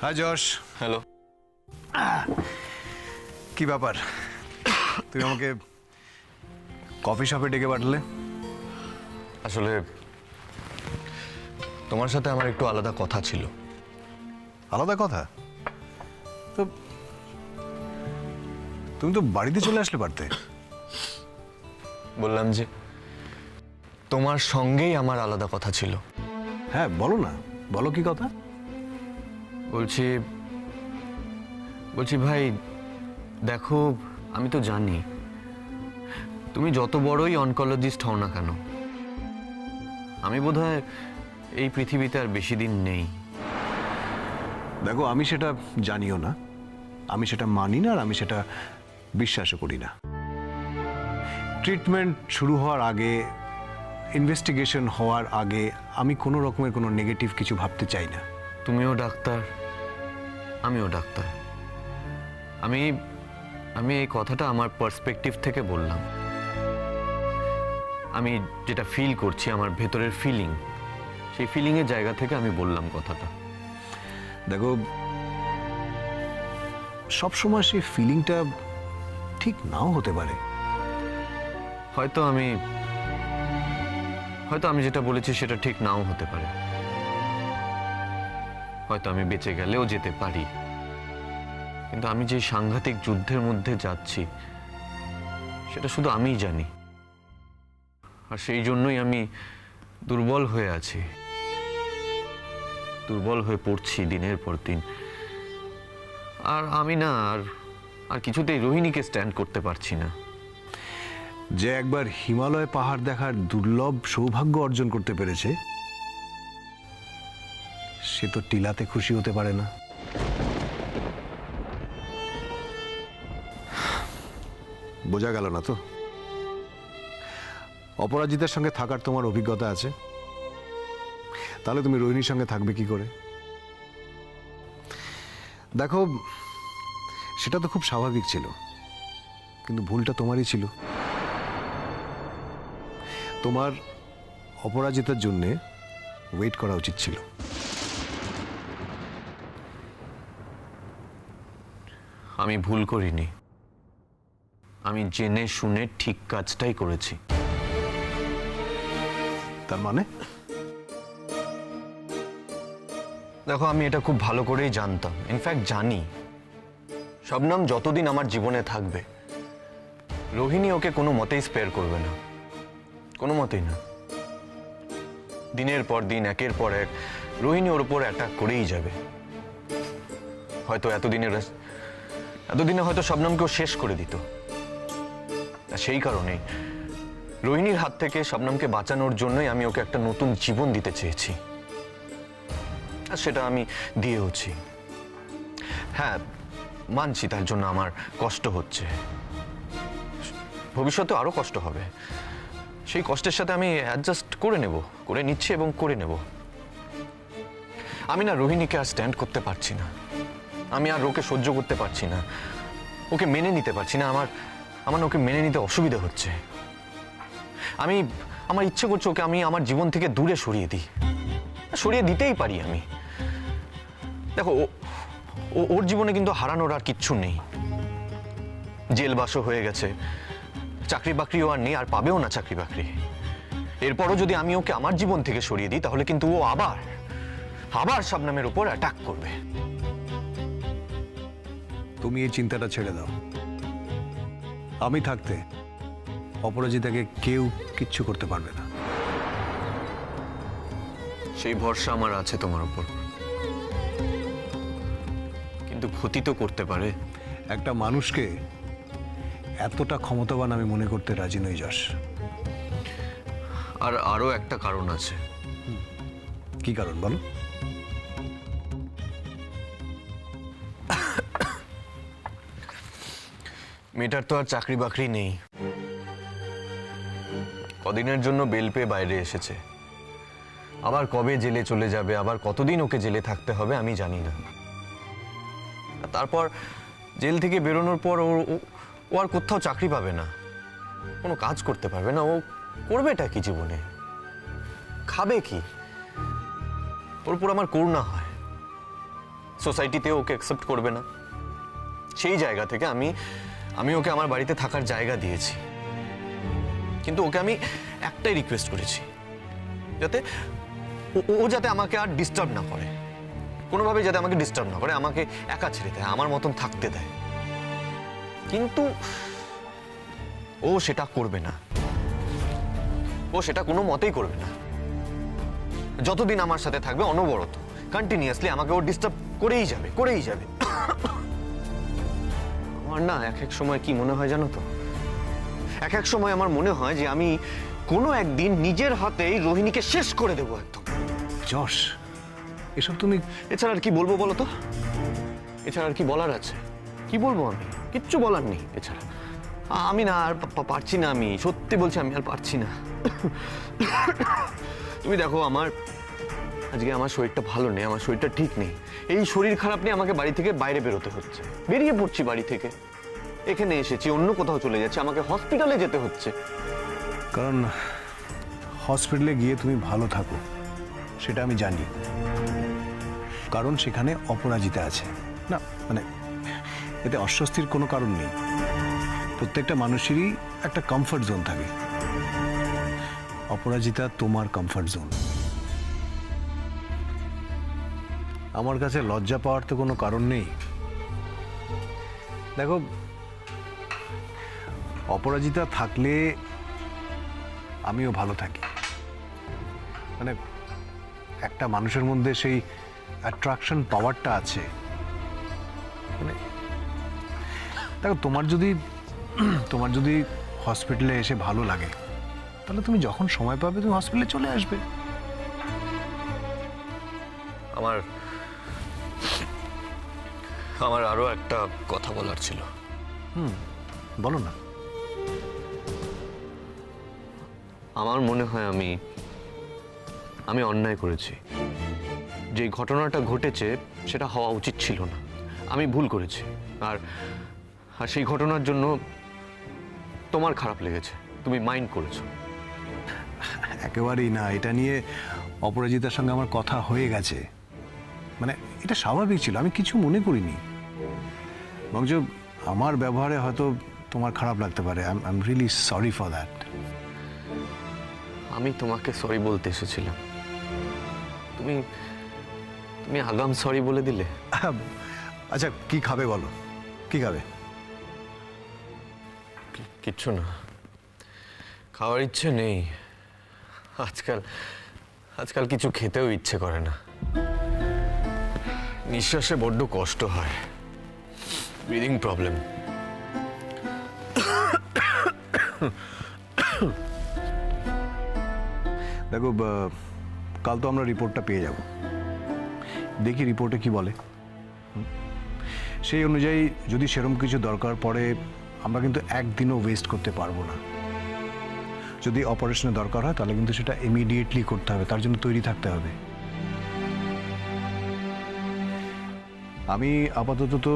High যশ। Hello. কি ব্যাপার, তুমি আমাকে কফি শপে ডেকে পাঠালে? আসলে তোমার সাথে আমার একটু আলাদা কথা ছিল। আলাদা কথা? তো তুমি তো বাড়িতে চলে আসলে পারতে। বললাম যে তোমার সঙ্গেই আমার আলাদা কথা ছিল। হ্যাঁ বলো না, বলো কি কথা। বলছি বলছি ভাই দেখো, আমি তো জানি তুমি যত বড়ই অনকোলজিস্ট হও না কেন, আমি বোধহয় এই পৃথিবীতে আর বেশি দিন নেই। দেখো, আমি সেটা জানিও না, আমি সেটা মানি না, আর আমি সেটা বিশ্বাসও করি না। ট্রিটমেন্ট শুরু হওয়ার আগে, ইনভেস্টিগেশন হওয়ার আগে আমি কোনো রকমের কোনো নেগেটিভ কিছু ভাবতে চাই না। তুমিও ডাক্তার, আমিও ডাক্তার। আমি আমি এই কথাটা আমার পার্সপেক্টিভ থেকে বললাম। আমি যেটা ফিল করছি, আমার ভেতরের ফিলিং, সেই ফিলিংয়ের জায়গা থেকে আমি বললাম কথাটা। দেখো, সবসময় সেই ফিলিংটা ঠিক নাও হতে পারে। হয়তো আমি যেটা বলেছি সেটা ঠিক নাও হতে পারে। হয়তো আমি বেঁচে গেলেও যেতে পারি, কিন্তু আমি যে সাংঘাতিক যুদ্ধের মধ্যে যাচ্ছি সেটা শুধু আমিই জানি। আর সেই জন্যই আমি দুর্বল হয়ে আছি, দুর্বল হয়ে পড়ছি দিনের পর দিন। আর আমি না আর কিছুতেই রোহিণীকে স্ট্যান্ড করতে পারছি না। যে একবার হিমালয় পাহাড় দেখার দুর্লভ সৌভাগ্য অর্জন করতে পেরেছে, সে তো টিলাতে খুশি হতে পারে না। বোঝা গেল না তো? অপরাজিতার সঙ্গে থাকার তোমার অভিজ্ঞতা আছে, তাহলে তুমি রোহিণীর সঙ্গে থাকবে কি করে? দেখো, সেটা তো খুব স্বাভাবিক ছিল, কিন্তু ভুলটা তোমারই ছিল। তোমার অপরাজিতার জন্য ওয়েট করা উচিত ছিল। আমি ভুল করিনি, আমি জেনে শুনে ঠিক কাজটাই করেছি। তার মানে? দেখো, আমি এটা খুব ভালো করেই জানতাম, ইনফ্যাক্ট জানি, শবনম যতদিন আমার জীবনে থাকবে রোহিণী ওকে কোনো মতেই স্পেয়ার করবে না, কোনো মতেই না। দিনের পর দিন, একের পর এক রোহিণী ওর উপর অ্যাটাক করেই যাবে। হয়তো এতদিনে হয়তো শবনমকেও শেষ করে দিত। আর সেই কারণেই রোহিণীর হাত থেকে শবনমকে বাঁচানোর জন্যই আমি ওকে একটা নতুন জীবন দিতে চেয়েছি, আর সেটা আমি দিয়েওছি। হ্যাঁ মানছি, তার জন্য আমার কষ্ট হচ্ছে, ভবিষ্যতে আরো কষ্ট হবে। সেই কষ্টের সাথে আমি অ্যাডজাস্ট করে নিচ্ছি এবং করে নেব। আমি না রোহিণীকে আর স্ট্যান্ড করতে পারছি না, আমি আর ওকে সহ্য করতে পারছি না, ওকে মেনে নিতে পারছি না। আমার ওকে মেনে নিতে অসুবিধা হচ্ছে। আমার ইচ্ছে করছে ওকে আমি আমার জীবন থেকে দূরে সরিয়ে দিই, সরিয়ে দিতেই পারি আমি। দেখো, ওর জীবনে কিন্তু হারানোর আর কিচ্ছু নেই। জেলবাসও হয়ে গেছে, চাকরি বাকরিও আর নেই, আর পাবেও না চাকরি বাকরি। এরপরও যদি আমি ওকে আমার জীবন থেকে সরিয়ে দিই, তাহলে কিন্তু ও আবার শবনমের উপর অ্যাটাক করবে। তুমি এই চিন্তাটা ছেড়ে দাও। আমি থাকতে অপরাজিতাকে কেউ কিচ্ছু করতে পারবে না। সেই ভরসা আমার আছে তোমার উপর, কিন্তু ক্ষতি তো করতে পারে। একটা মানুষকে এতটা ক্ষমতাবান আমি মনে করতে রাজি নই যশ। আর আরো একটা কারণ আছে। কি কারণ বলো? মেয়েটার তো আর চাকরি বাকরি নেই, কদিনের জন্য বেল পেয়ে বাইরে এসেছে, আবার কবে জেলে চলে যাবে, আবার কতদিন ওকে জেলে থাকতে হবে আমি জানি না। তারপর জেল থেকে বেরোনোর পর ও আর কোথাও চাকরি পাবে না, কোনো কাজ করতে পারবে না। ও করবেটা কি জীবনে? খাবে কি? ওর উপর আমার করুণা হয়। সো সোসাইটিতেও ওকে অ্যাকসেপ্ট করবে না। সেই জায়গা থেকে আমি আমি ওকে আমার বাড়িতে থাকার জায়গা দিয়েছি, কিন্তু ওকে আমি একটাই রিকোয়েস্ট করেছি, যাতে ও যাতে আমাকে আর ডিস্টার্ব না করে, কোনোভাবে যাতে আমাকে ডিস্টার্ব না করে, আমাকে একা ছেড়ে দেয়, আমার মতন থাকতে দেয়। কিন্তু ও সেটা করবে না, ও সেটা কোনো মতেই করবে না। যতদিন আমার সাথে থাকবে অনবরত কন্টিনিউয়াসলি আমাকে ও ডিস্টার্ব করেই যাবে, করেই যাবে। আমার না এক এক সময় কি মনে হয় জানো তো, এক এক সময় আমার মনে হয় যে আমি কোনো একদিন নিজের হাতেই রোহিণীকে শেষ করে দেবো একদম। যশ, এসব তুমি এছাড়া আর কি বলবো বলো তো? এছাড়া আর কি বলার আছে? কি বলবো আমি? কিচ্ছু বলার নেই এছাড়া। আমি না আর পারছি না, আমি সত্যি বলছি আমি আর পারছি না। তুমি দেখো আজকে আমার শরীরটা ভালো নেই, আমার শরীরটা ঠিক নেই। এই শরীর খারাপ নিয়ে আমাকে বাড়ি থেকে বাইরে বেরোতে হচ্ছে, বেরিয়ে পড়ছি বাড়ি থেকে, এখানে এসেছি, অন্য কোথাও চলে যাচ্ছে, আমাকে হসপিটালে যেতে হচ্ছে। কারণ হসপিটালে গিয়ে তুমি ভালো থাকো সেটা আমি জানি, কারণ সেখানে অপরাজিতা আছে। না মানে এতে অস্বস্তির কোনো কারণ নেই। প্রত্যেকটা মানুষেরই একটা কমফর্ট জোন থাকে, অপরাজিতা তোমার কমফর্ট জোন। আমার কাছে লজ্জা পাওয়ার তো কোনো কারণ নেই। দেখো, অপরাজিতা থাকলে আমিও ভালো থাকি। মানে একটা মানুষের মধ্যে সেই অ্যাট্রাকশন পাওয়ারটা আছে। মানে দেখো, তোমার যদি হসপিটালে এসে ভালো লাগে, তাহলে তুমি যখন সময় পাবে তুমি হসপিটালে চলে আসবে। আমার আরো একটা কথা বলার ছিল। বলো না। আমার মনে হয় আমি অন্যায় করেছি। যে ঘটনাটা ঘটেছে সেটা হওয়া উচিত ছিল না, আমি ভুল করেছি। আর সেই ঘটনার জন্য তোমার খারাপ লেগেছে, তুমি মাইন্ড করেছো। একেবারেই না, এটা নিয়ে অপরাজিতার সঙ্গে আমার কথা হয়ে গেছে। মানে এটা স্বাভাবিক ছিল, আমি কিছু মনে করিনি। বরঞ্চ আমার ব্যবহারে হয়তো তোমার খারাপ লাগতে পারে। I am really sorry for that. আমি তোমাকে সরি বলতে এসেছিলাম, তুমি আগাম সরি বলে দিলে। আচ্ছা, কি খাবে বলো, কি খাবে? কিচ্ছু না, খাওয়ার ইচ্ছে নেই। আজকাল কিছু খেতেও ইচ্ছে করে না। নিঃশ্বাসে বড্ড কষ্ট হয়, ব্রিদিং প্রবলেম। দেখো, কাল তো আমরা রিপোর্টটা পেয়ে যাব, দেখি রিপোর্টে কি বলে। সেই অনুযায়ী যদি সেরকম কিছু দরকার পড়ে, আমরা কিন্তু একদিনও ওয়েস্ট করতে পারবো না। যদি অপারেশনের দরকার হয় তাহলে কিন্তু সেটা ইমিডিয়েটলি করতে হবে, তার জন্য তৈরি থাকতে হবে। আমি আপাতত তো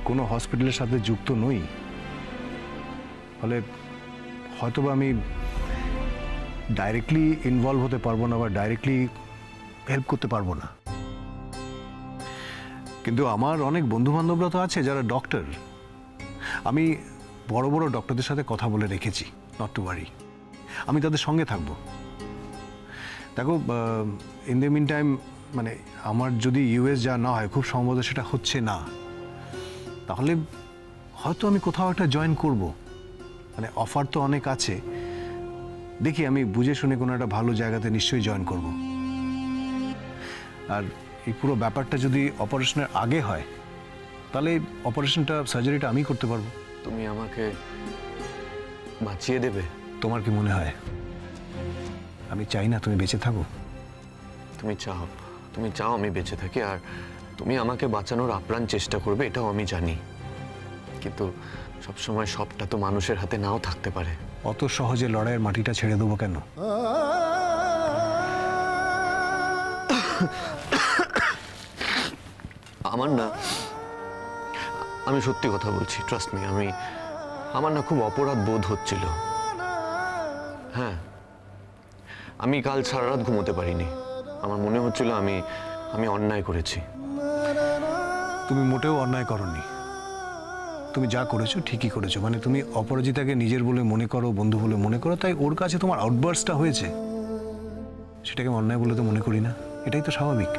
কোনো হসপিটালের সাথে যুক্ত নই, ফলে হয়তোবা আমি ডাইরেক্টলি ইনভলভ হতে পারবো না বা ডাইরেক্টলি হেল্প করতে পারবো না। কিন্তু আমার অনেক বন্ধু বান্ধবরা তো আছে যারা ডক্টর। আমি বড় বড় ডক্টরদের সাথে কথা বলে রেখেছি, নট টু ওয়ারি। আমি তাদের সঙ্গে থাকবো। দেখো, ইন দ্য মিন টাইম, মানে আমার যদি ইউএস যা না হয়, খুব সম্ভবত সেটা হচ্ছে না, তাহলে হয়তো আমি কোথাও একটা জয়েন করব। মানে অফার তো অনেক আছে, দেখি আমি বুঝে শুনে কোনো একটা ভালো জায়গাতে নিশ্চয়ই জয়েন করব। আর এই পুরো ব্যাপারটা যদি অপারেশনের আগে হয়, তাহলে অপারেশনটা, সার্জারিটা আমি করতে পারবো। তুমি আমাকে বাঁচিয়ে দেবে? তোমার কি মনে হয় আমি চাই না তুমি বেঁচে থাকো? তুমি চাও আমি বেঁচে থাকি, আর তুমি আমাকে বাঁচানোর আপ্রাণ চেষ্টা করবে, এটাও আমি জানি। কিন্তু সবসময় সবটা তো মানুষের হাতে নাও থাকতে পারে। অত সহজে লড়াইয়ের মাটিটা ছেড়ে দেবো কেন? আমার না, আমি সত্যি কথা বলছি, ট্রাস্ট মি, আমার না খুব অপরাধ বোধ হচ্ছিল। হ্যাঁ, আমি কাল সারা রাত ঘুমোতে পারিনি। আমার মনে হচ্ছিল আমি অন্যায় করেছি। তুমি মোটেও অন্যায় করনি। তুমি যা করেছো ঠিকই করেছো, মানে তুমি অপরাজিতাকে নিজের বলে মনে করো, বন্ধু বলে মনে করো, তাই ওর কাছে তোমার আউটবার্সটা হয়েছে, সেটাকে আমি অন্যায় বলে তো মনে করি না। এটাই তো স্বাভাবিক।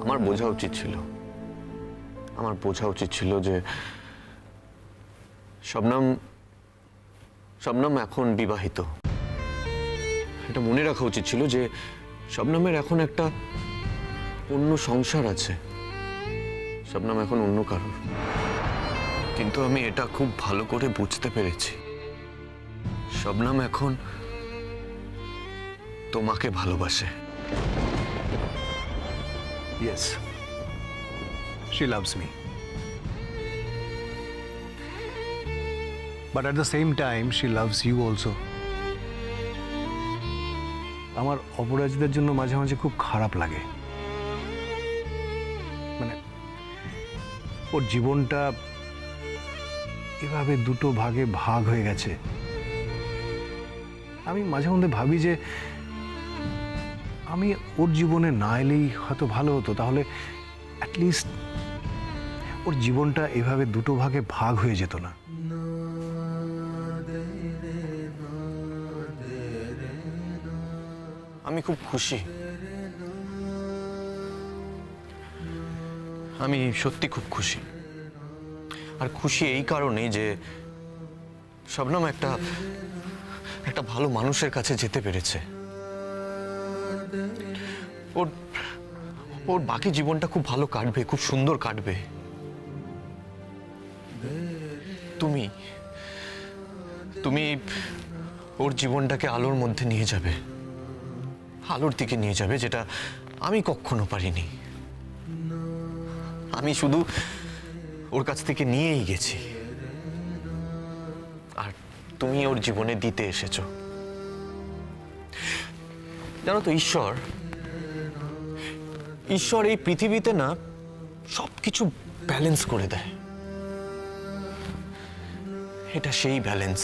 আমার বোঝা উচিত ছিল যে শবনম এখন বিবাহিত। এটা মনে রাখা উচিত ছিল যে শবনমের এখন একটা অন্য সংসার আছে, শবনম এখন অন্য কারোর। কিন্তু আমি এটা খুব ভালো করে বুঝতে পেরেছি, শবনম এখন তোমাকে ভালোবাসে। Yes, she loves me. But at the same time, she loves you also. আমার অপরাজিতার জন্য মাঝে মাঝে খুব খারাপ লাগে, মানে ওর জীবনটা এভাবে দুটো ভাগে ভাগ হয়ে গেছে। আমি মাঝে মধ্যে ভাবি যে আমি ওর জীবনে না এলেই হয়তো ভালো হতো, তাহলে অ্যাটলিস্ট ওর জীবনটা এভাবে দুটো ভাগে ভাগ হয়ে যেত না। আমি খুব খুশি, আমি সত্যি খুব খুশি। আর খুশি এই কারণেই যে শবনম একটা ভালো মানুষের কাছে যেতে পেরেছে। ওর বাকি জীবনটা খুব ভালো কাটবে, খুব সুন্দর কাটবে। তুমি ওর জীবনটাকে আলোর মধ্যে নিয়ে যাবে, আলোর দিকে নিয়ে যাবে, যেটা আমি কখনো পারিনি। আমি শুধু ওর কাছ থেকে নিয়েই গেছি, আর তুমি ওর জীবনে দিতে এসেছো। জানো তো, ঈশ্বর এই পৃথিবীতে না সবকিছু ব্যালেন্স করে দেয়। এটা সেই ব্যালেন্স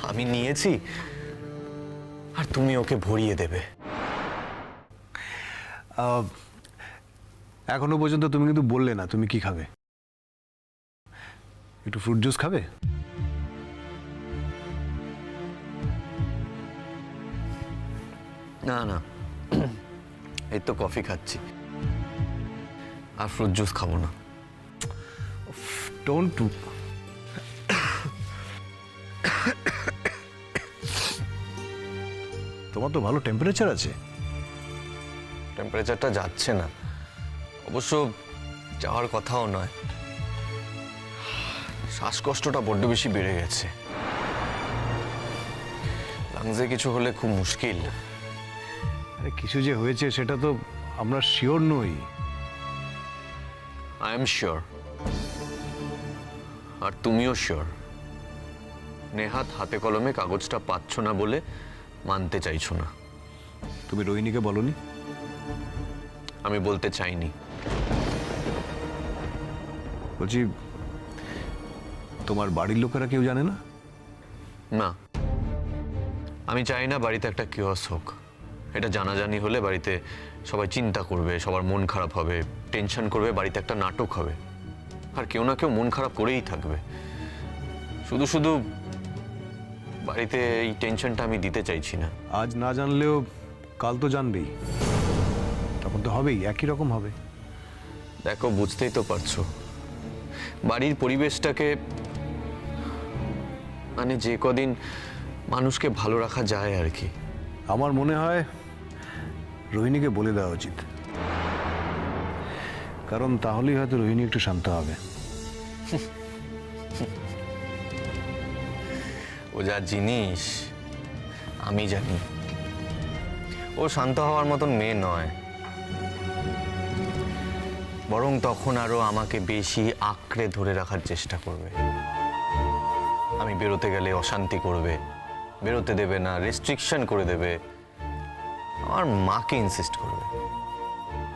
আমি নিয়েছি, আর তুমি ওকে ভরিয়ে দেবে। এখনো পর্যন্ত তুমি কিন্তু বললে না তুমি কি খাবে। একটু ফ্রুট জুস খাবে? না না, এই তো কফি খাচ্ছি, আর ফ্রুট জুস খাবো না। ডোন্ট। তোমার তো ভালো টেম্পারেচার আছে। টেম্পারেচারটা যাচ্ছে না, অবশ্য যাওয়ার কথাও নয়। শ্বাসকষ্টটা বড্ড বেশি বেড়ে গেছে, লাংসে কিছু হলে খুব মুশকিল। আরে কিছু যে হয়েছে সেটা তো আমরা শিওর নই। আই এম শিওর, আর তুমিও শিওর। নেহাত হাতে কলমে কাগজটা পাচ্ছ না বলে মানতে চাইছো না। তুমি রোহিণীকে বলনি? আমি বলতে চাইনি। বলছি, তোমার বাড়ির লোকেরা কেউ জানে না? না, আমি চাই না বাড়িতে একটা কিওস হোক। এটা জানাজানি হলে বাড়িতে সবাই চিন্তা করবে, সবার মন খারাপ হবে, টেনশন করবে, বাড়িতে একটা নাটক হবে, আর কেউ না কেউ মন খারাপ করেই থাকবে। শুধু শুধু বাড়িতে এই টেনশনটা আমি দিতে চাইছি না। আজ না জানলেও কাল তো জানবেই, তখন তো হবেই, একই রকম হবে। দেখো, বুঝতেই তো পারছো, বাড়ির পরিবেশটাকে মানে যে কদিন মানুষকে ভালো রাখা যায় আর কি। আমার মনে হয় রোহিণীকে বলে দেওয়া উচিত, কারণ তাহলেই হয়তো রোহিণী একটু শান্ত হবে। ও যা জিনিস আমি জানি, ও শান্ত হওয়ার মতন মেয়ে নয়, বরং তখন আরো আমাকে বেশি আঁকড়ে ধরে রাখার চেষ্টা করবে। আমি বেরোতে গেলে অশান্তি করবে, বেরোতে দেবে না, রেস্ট্রিকশন করে দেবে। আমার মাকে ইনসিস্ট করবে,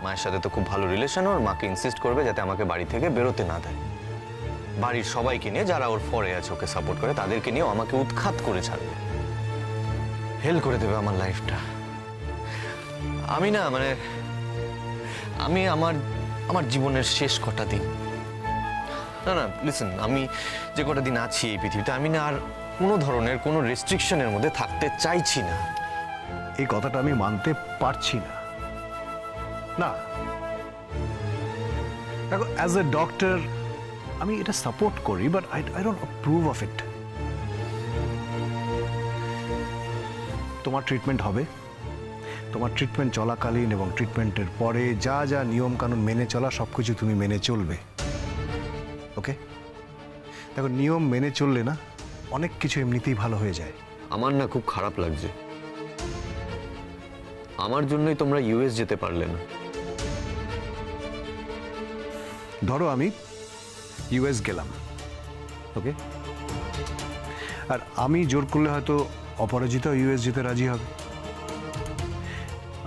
মায়ের সাথে তো খুব ভালো রিলেশন, ওর মাকে ইনসিস্ট করবে যাতে আমাকে বাড়ি থেকে বেরোতে না দেয়। বাড়ির সবাইকে নিয়ে, যারা ওর ফরে আছে, ওকে সাপোর্ট করে, তাদেরকে নিয়েও আমাকে উৎখাত করে ছাড়বে, হেল করে দেবে আমার লাইফটা। আমি না মানে আমি আমার আমার জীবনের শেষ কটা দিন, না না লিসেন, আমি যে কটা দিন আছি এই পৃথিবীতে, আমি না আর কোনো ধরনের কোনো রেস্ট্রিকশনের মধ্যে থাকতে চাইছি না। এই কথাটা আমি মানতে পারছি না। না দেখো, অ্যাজ এ ডক্টর আমি এটা সাপোর্ট করি, but I don't approve of it. তোমার ট্রিটমেন্ট হবে, তোমার ট্রিটমেন্ট চলাকালীন এবং ট্রিটমেন্টের পরে যা যা নিয়ম কানুন মেনে চলা সবকিছু তুমি মেনে চলবে। ওকে? দেখো, নিয়ম মেনে চললে না অনেক কিছু এমনিতেই ভালো হয়ে যায়। আমার না খুব খারাপ লাগছে, আমার জন্যই তোমরা ইউএস যেতে পারলে না। ধরো আমি ইউএস গেলাম, ওকে, আর আমি জোর করলে হয়তো অপরাজিতা ইউএস যেতে রাজি হবে।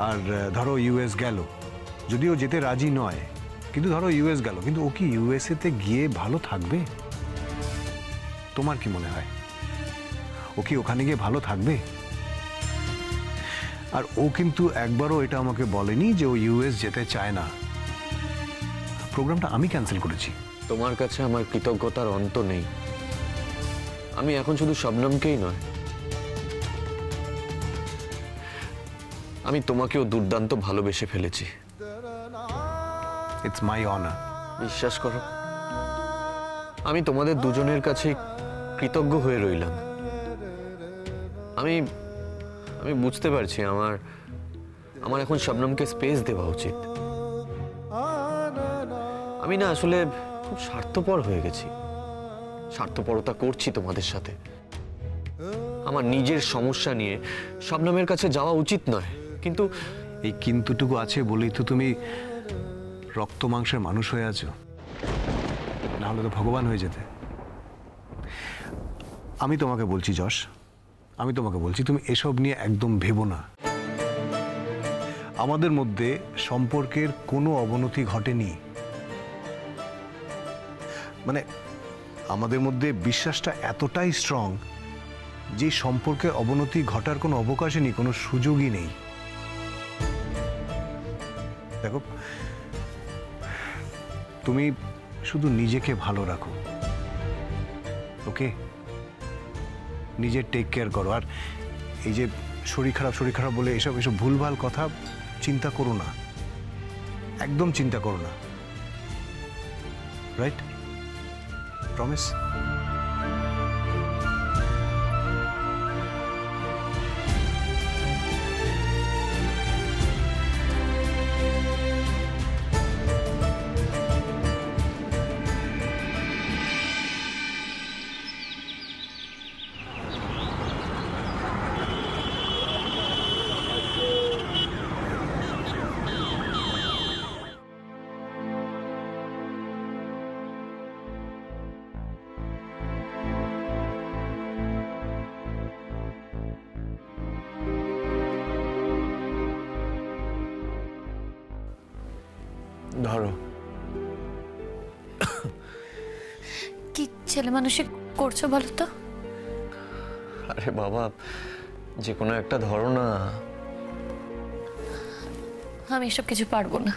আর ধরো ইউএস গেল, যদিও যেতে রাজি নয়, কিন্তু ধরো ইউএস গেল, কিন্তু ও কি ইউএসএতে গিয়ে ভালো থাকবে? তোমার কি মনে হয় ও কি ওখানে গিয়ে ভালো থাকবে? আর ও কিন্তু একবারও এটা আমাকে বলেনি যে ও ইউএস যেতে চায় না। প্রোগ্রামটা আমি ক্যান্সেল করেছি। তোমার কাছে আমার কৃতজ্ঞতার অন্ত নেই। আমি এখন শুধু শবনমকেই নয়, আমি তোমাকেও দুর্দান্ত ভালোবেসে ফেলেছি। It's my honour. বিশ্বাস করো, আমি তোমাদের দুজনের কাছে কৃতজ্ঞ হয়ে রইলাম। আমি আমি বুঝতে পারছি আমার আমার এখন শবনমকে স্পেস দেওয়া উচিত। আমি না আসলে খুব স্বার্থপর হয়ে গেছি, স্বার্থপরতা করছি তোমাদের সাথে। আমার নিজের সমস্যা নিয়ে শবনমের কাছে যাওয়া উচিত নয়, কিন্তু এই কিন্তুটুকু আছে বলেই তো তুমি রক্ত মাংসের মানুষ হয়ে আছো, না হলে তো ভগবান হয়ে যেতে। আমি তোমাকে বলছি যশ, আমি তোমাকে বলছি তুমি এসব নিয়ে একদম ভেবো না। আমাদের মধ্যে সম্পর্কের কোনো অবনতি ঘটেনি। মানে আমাদের মধ্যে বিশ্বাসটা এতটাই স্ট্রং যে সম্পর্কে অবনতি ঘটার কোনো অবকাশই নেই, কোনো সুযোগই নেই। দেখো, তুমি শুধু নিজেকে ভালো রাখো, ওকে? নিজের টেক কেয়ার করো। আর এই যে শরীর খারাপ বলে এসব ভুলভাল কথা চিন্তা করো না, একদম চিন্তা করো না। রাইট? প্রমিস? ধরো, কি ছেলে মানুষে করছো বলো তো? আরে বাবা, যে কোনো একটা ধরো না। আমি এসব কিছু পারবো না।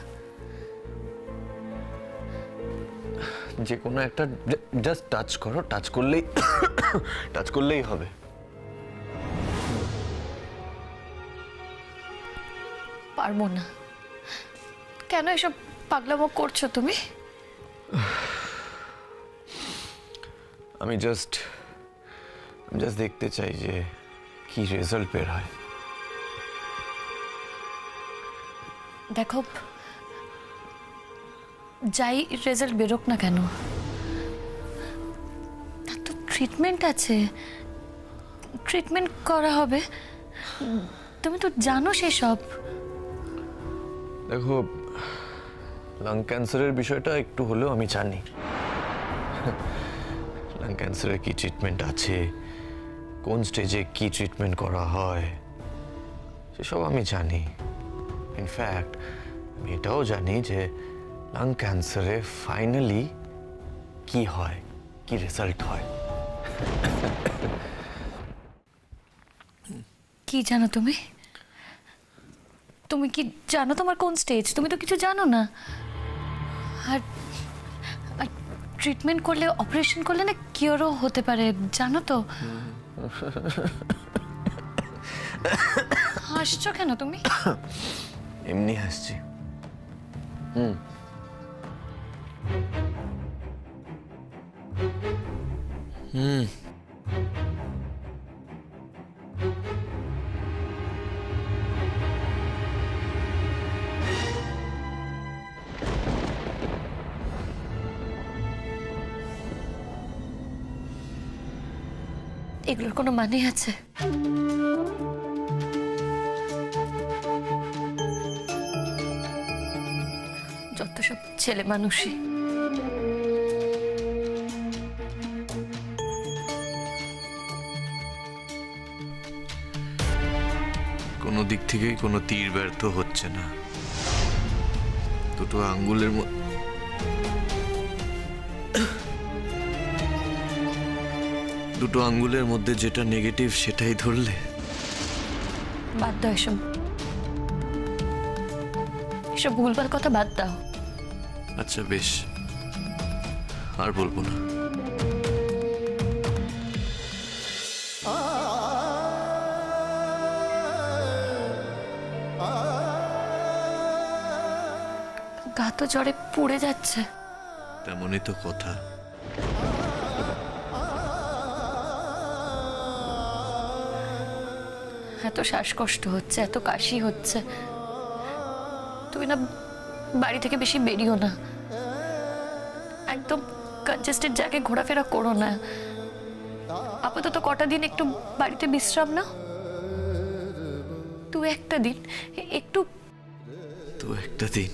যে কোনো একটা জাস্ট টাচ করো, টাচ করলেই হবে। পারবো না। কেন এসব পাগলামো করছো তুমি? আমি জাস্ট দেখতে চাই যে কি রেজাল্ট বের হয়। দেখো, যাই রেজাল্ট বেরোক না কেন, তার তো ট্রিটমেন্ট আছে, ট্রিটমেন্ট করা হবে। তুমি তো জানো সেসব। দেখো, লাং ক্যান্সারের বিষয়টা একটু হলেও আমি জানি। লাং ক্যান্সারের কি ট্রিটমেন্ট আছে, কোন স্টেজে কি ট্রিটমেন্ট করা হয়, সেসব আমি জানি। ইনফ্যাক্ট আমি এটাও জানি যে লাং ক্যান্সারে ফাইনালি কি হয়, কি রেজাল্ট হয়। কি জানো তুমি? তুমি কি জানো তোমার কোন স্টেজ? তুমি তো কিছু জানো না। আর ট্রিটমেন্ট করলে, অপারেশন করলে না কিওরও হতে পারে, জানো তো? হাসছো কেন তুমি? এমনি হাসছি। এগুলোর কোনো মানে আছে? যত সব ছেলে মানুষই। কোনো দিক থেকেই কোনো তীর ব্যর্থ হচ্ছে না। দুটো আঙ্গুলের দুটো আঙ্গুলের মধ্যে যেটা নেগেটিভ সেটাই ধরলে। বাদ দাও এসব, এসব ভুলভাল কথা বাদ দাও। আচ্ছা বেশ, আর বলবো না। গা তো জ্বরে পুড়ে যাচ্ছে। তেমনই তো কথা। এত শ্বাসকষ্ট হচ্ছে, এত কাশি হচ্ছে। তুমি না বাড়ি থেকে বেশি বেরিও না, একদম কনজেস্টেড জায়গায় ঘোরাফেরা করো না। আপাতত কটা দিন একটু বাড়িতে বিশ্রাম নাও। দু একটা দিন, একটু তো একটা দিন